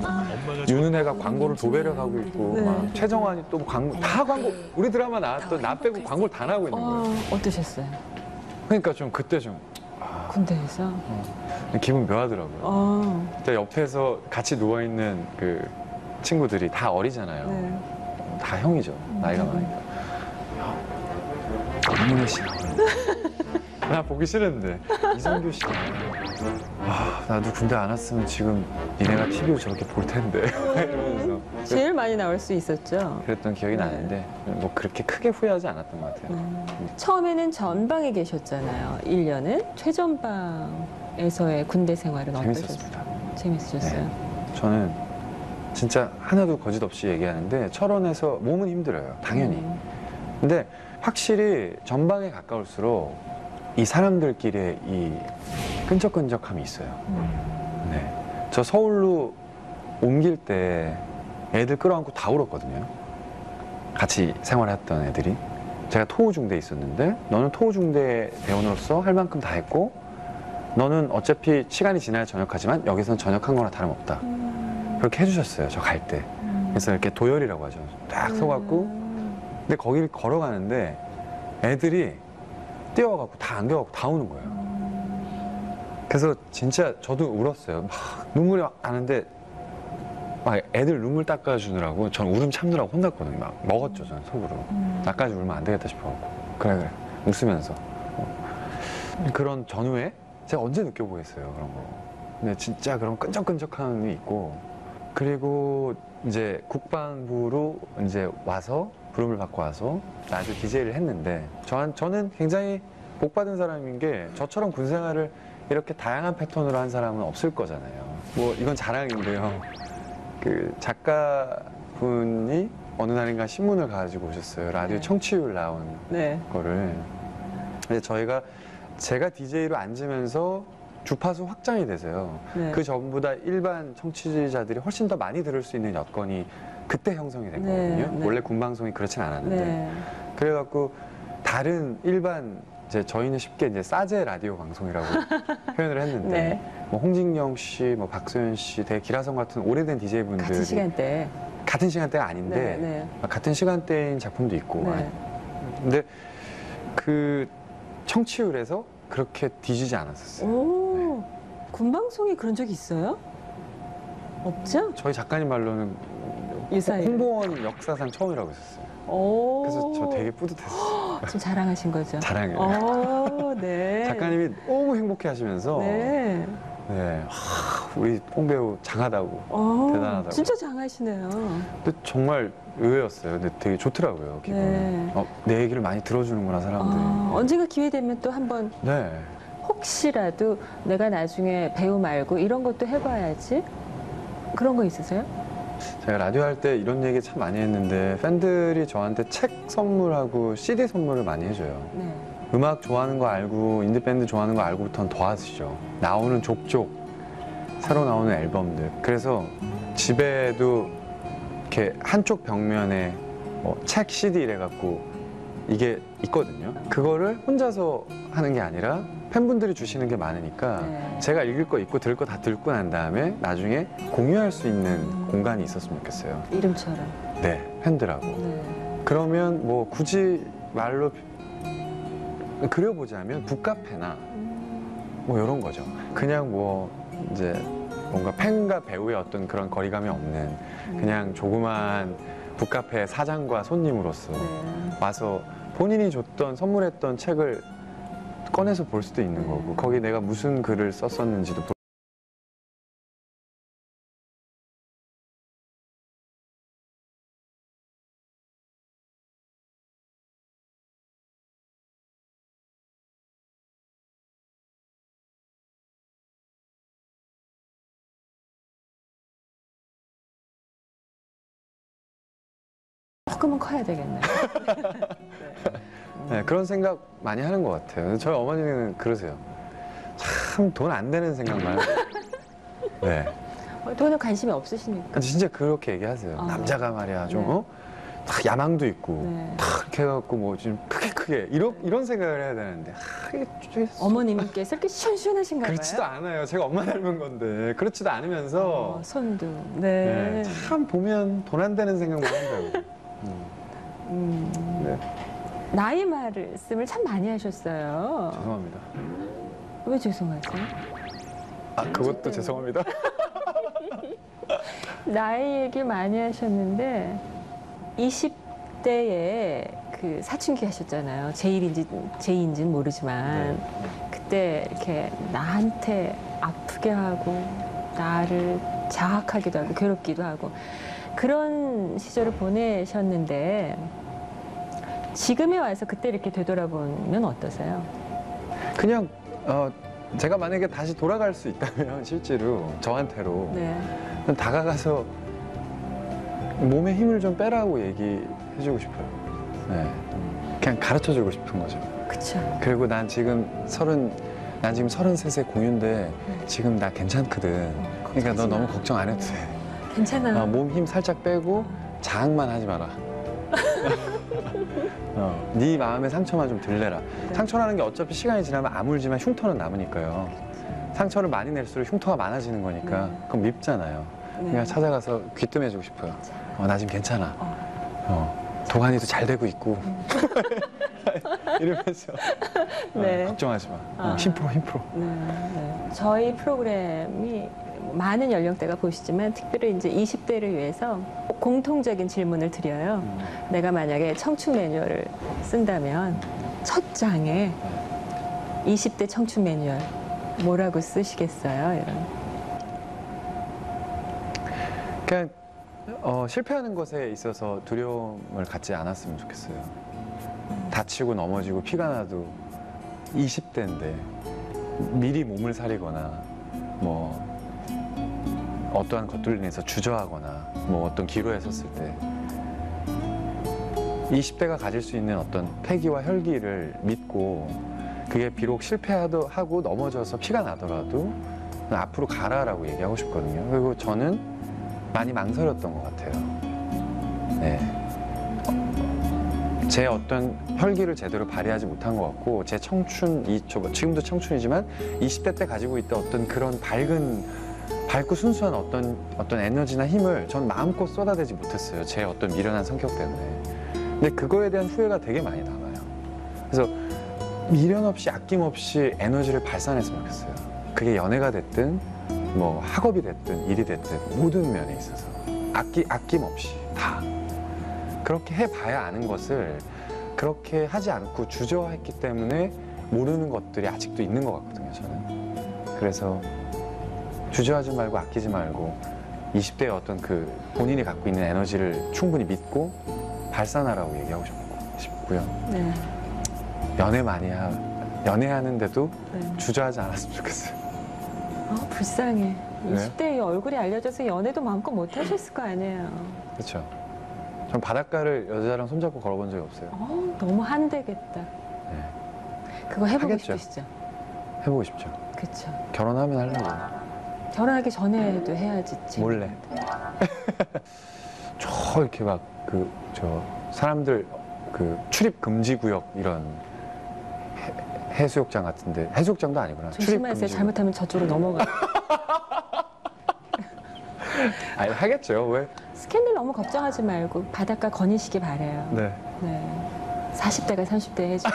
윤은혜가 광고를 도배를 하고 있고 막 최정환이 또 광고 다 광고 우리 드라마 나왔던 나 빼고 광고를 다 나오고 있는 거예요. 어떠셨어요? 그러니까 좀 그때 좀 군대에서? 기분 묘하더라고요. 그때 옆에서 같이 누워있는 그 친구들이 다 어리잖아요. 다 형이죠. 나이가 많으니까. 윤은혜 씨 나 보기 싫은데 이선규 씨 나도 군대 안 왔으면 지금 니네가 TV로 저렇게 볼 텐데 이러면서 제일 많이 나올 수 있었죠. 그랬던 기억이 나는데 뭐 그렇게 크게 후회하지 않았던 것 같아요. 처음에는 전방에 계셨잖아요. 1년은 최전방에서의 군대 생활은 재밌었습니다. 재밌으셨어요? 네. 저는 진짜 하나도 거짓 없이 얘기하는데 철원에서 몸은 힘들어요. 당연히. 근데 확실히 전방에 가까울수록 이 사람들끼리의 이 끈적끈적함이 있어요. 네. 저 서울로 옮길 때 애들 끌어안고 다 울었거든요. 같이 생활했던 애들이. 제가 토우중대에 있었는데 너는 토우중대 대원으로서 할 만큼 다 했고 너는 어차피 시간이 지나야 전역하지만 여기서는 전역한 거나 다름없다. 그렇게 해주셨어요. 저 갈 때. 그래서 이렇게 도열이라고 하죠. 딱 서갖고 근데 거기를 걸어가는데 애들이 뛰어가고 다 안겨가고 다 우는 거예요. 그래서 진짜 저도 울었어요. 막 눈물이 막 나는데 막 애들 눈물 닦아주느라고 전 울음 참느라고 혼났거든요. 막 먹었죠, 저는 속으로. 나까지 울면 안 되겠다 싶어갖고. 그래 웃으면서. 그런 전후에 제가 언제 느껴보겠어요, 그런 거. 근데 진짜 그런 끈적끈적함이 있고 그리고 이제 국방부로 이제 와서 부름을 받고 와서 라디오 DJ를 했는데 저는 굉장히 복 받은 사람인 게 저처럼 군 생활을 이렇게 다양한 패턴으로 한 사람은 없을 거잖아요. 뭐 이건 자랑인데요. 그 작가분이 어느 날인가 신문을 가지고 오셨어요. 라디오 청취율 나온 거를. 근데 제가 DJ로 앉으면서 주파수 확장이 돼서요. 그 전보다 일반 청취자들이 훨씬 더 많이 들을 수 있는 여건이 그때 형성이 된 거거든요. 원래 군방송이 그렇진 않았는데. 그래갖고 다른 일반 이제 저희는 쉽게 이제 싸제 라디오 방송이라고 표현을 했는데 뭐 홍진경 씨, 뭐 박소연 씨, 되게 기라성 같은 오래된 DJ분들이 같은 시간대가 아닌데 같은 시간대인 작품도 있고. 근데 그 청취율에서 그렇게 뒤지지 않았었어요. 군방송이 그런 적이 있어요? 없죠? 저희 작가님 말로는 홍보원 역사상 처음이라고 했었어요. 그래서 저 되게 뿌듯했어요. 좀 자랑하신 거죠? 자랑이에요. 네. 작가님이 너무 행복해 하시면서 우리 홍배우 장하다고 대단하다고. 진짜 장하시네요. 근데 정말 의외였어요. 근데 되게 좋더라고요. 기분이. 내 얘기를 많이 들어주는구나 사람들이. 언젠가 기회 되면 또 한번 혹시라도 내가 나중에 배우 말고 이런 것도 해봐야지. 그런 거 있으세요? 제가 라디오 할 때 이런 얘기 참 많이 했는데 팬들이 저한테 책 선물하고 CD 선물을 많이 해줘요. 음악 좋아하는 거 알고 인디밴드 좋아하는 거 알고부터는 도와주시죠. 나오는 족족 새로 나오는 앨범들. 그래서 집에도 이렇게 한쪽 벽면에 책 CD 이래갖고 이게 있거든요. 그거를 혼자서 하는 게 아니라 팬분들이 주시는 게 많으니까 제가 읽을 거 읽고 들을 거 다 듣고 난 다음에 나중에 공유할 수 있는 공간이 있었으면 좋겠어요. 이름처럼. 네, 팬들하고. 그러면 뭐 굳이 말로 그려보자면 북카페나 뭐 이런 거죠. 그냥 뭐 이제 뭔가 팬과 배우의 어떤 그런 거리감이 없는 그냥 조그만 북카페 사장과 손님으로서 와서 본인이 줬던 선물했던 책을 꺼내서 볼 수도 있는 거고 거기 내가 무슨 글을 썼었는지도 볼 조금은 커야 되겠네요. 네, 그런 생각 많이 하는 것 같아요. 저희 어머니는 그러세요. 참 돈 안 되는 생각만. 네. 돈에 관심이 없으시니까. 진짜 그렇게 얘기하세요. 남자가 말이야 좀 네. 딱 야망도 있고 네. 탁 이렇게 해갖고 뭐 좀 크게 이런 생각을 해야 되는데 이게 어머님께서 이렇게 시원시원하신가 봐요. 그렇지도 않아요. 제가 엄마 닮은 건데 그렇지도 않으면서 손도. 네, 참 보면 돈 안 되는 생각만 한다고. 네. 나이 말씀을 참 많이 하셨어요. 죄송합니다. 왜 죄송하죠? 아 그것도 죄송합니다. 나이 얘기 많이 하셨는데 20대에 그 사춘기 하셨잖아요. 제2인지는 모르지만 그때 이렇게 나한테 아프게 하고 나를 자학하기도 하고 괴롭기도 하고 그런 시절을 보내셨는데 지금에 와서 그때 이렇게 되돌아보면 어떠세요? 그냥 제가 만약에 다시 돌아갈 수 있다면 실제로 저한테로 네. 그냥 다가가서 몸에 힘을 좀 빼라고 얘기해주고 싶어요. 네. 그냥 가르쳐주고 싶은 거죠. 그쵸. 그리고 난 지금 33세 공유인데 지금 나 괜찮거든. 그러니까 너 너무 걱정 안 해도 돼. 괜찮아. 몸 힘 살짝 빼고 자학만 하지 마라. 네 마음의 상처만 좀 덜 내라. 상처라는 게 어차피 시간이 지나면 아물지만 흉터는 남으니까요. 상처를 많이 낼수록 흉터가 많아지는 거니까 그건 밉잖아요. 그냥 찾아가서 귀뜸해주고 싶어요. 나 지금 괜찮아. 도가니도 잘 되고 있고. 이러면서 네. 걱정하지 마. 힘 풀어. 저희 프로그램이 많은 연령대가 보시지만 특별히 이제 20대를 위해서 공통적인 질문을 드려요. 내가 만약에 청춘 매뉴얼을 쓴다면 첫 장에 20대 청춘 매뉴얼 뭐라고 쓰시겠어요? 이런. 그냥 실패하는 것에 있어서 두려움을 갖지 않았으면 좋겠어요. 다치고 넘어지고 피가 나도 20대인데 미리 몸을 사리거나 뭐 어떠한 것들로 인해서 주저하거나 뭐 어떤 기로에 섰을 때 20대가 가질 수 있는 어떤 패기와 혈기를 믿고 그게 비록 실패하고 넘어져서 피가 나더라도 앞으로 가라라고 얘기하고 싶거든요. 그리고 저는 많이 망설였던 것 같아요. 네. 제 어떤 혈기를 제대로 발휘하지 못한 것 같고 제 지금도 청춘이지만 20대 때 가지고 있던 어떤 그런 밝고 순수한 어떤 에너지나 힘을 전 마음껏 쏟아내지 못했어요. 제 어떤 미련한 성격 때문에. 근데 그거에 대한 후회가 되게 많이 남아요. 그래서 미련 없이 아낌없이 에너지를 발산했으면 좋겠어요. 그게 연애가 됐든 뭐 학업이 됐든 일이 됐든 모든 면에 있어서 아낌없이 다 그렇게 해봐야 아는 것을 그렇게 하지 않고 주저했기 때문에 모르는 것들이 아직도 있는 것 같거든요. 저는. 그래서 주저하지 말고 아끼지 말고 20대의 어떤 그 본인이 갖고 있는 에너지를 충분히 믿고 발산하라고 얘기하고 싶고요. 네. 연애하는데도 주저하지 않았으면 좋겠어요. 불쌍해. 네? 20대의 얼굴이 알려져서 연애도 마음껏 못 하셨을 거 아니에요. 그렇죠. 전 바닷가를 여자랑 손잡고 걸어본 적이 없어요. 너무 한대겠다. 그거 해보고 하겠죠. 싶으시죠? 해보고 싶죠. 그렇죠. 결혼하면 하려고. 결혼하기 전에도 해야지. 몰래. 저 이렇게 막 사람들 출입 금지 구역 이런 해수욕장 같은데 해수욕장도 아니구나. 조심하세요. 잘못하면 저쪽으로 넘어가. 아니 하겠죠. 왜? 스캔들 너무 걱정하지 말고 바닷가 거니시기 바래요. 네. 40대가 30대 해줘.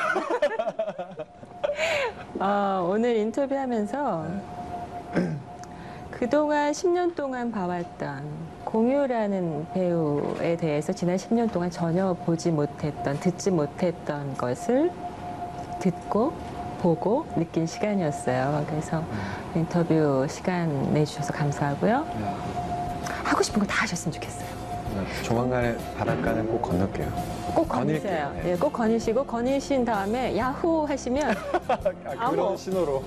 오늘 인터뷰하면서 그동안 10년 동안 봐왔던 공유라는 배우에 대해서 지난 10년 동안 전혀 보지 못했던, 듣지 못했던 것을 듣고 보고 느낀 시간이었어요. 그래서 인터뷰 시간 내주셔서 감사하고요. 하고 싶은 거 다 하셨으면 좋겠어요. 조만간에 바닷가는 꼭 건널게요. 꼭 거니세요. 네. 꼭 거니시고 거니신 다음에 야호 하시면 그런 신호로.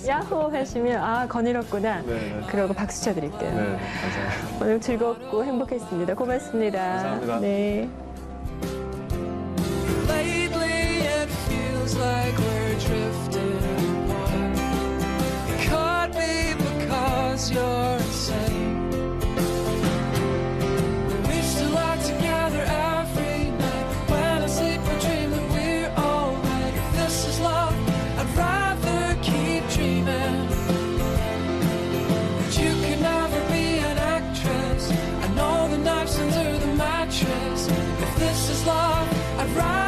야호 하시면 거닐었구나. 그러고 박수 쳐드릴게요. 네, 감사합니다. 오늘 즐겁고 행복했습니다. 고맙습니다. 감사합니다. 네. Lately I'd ride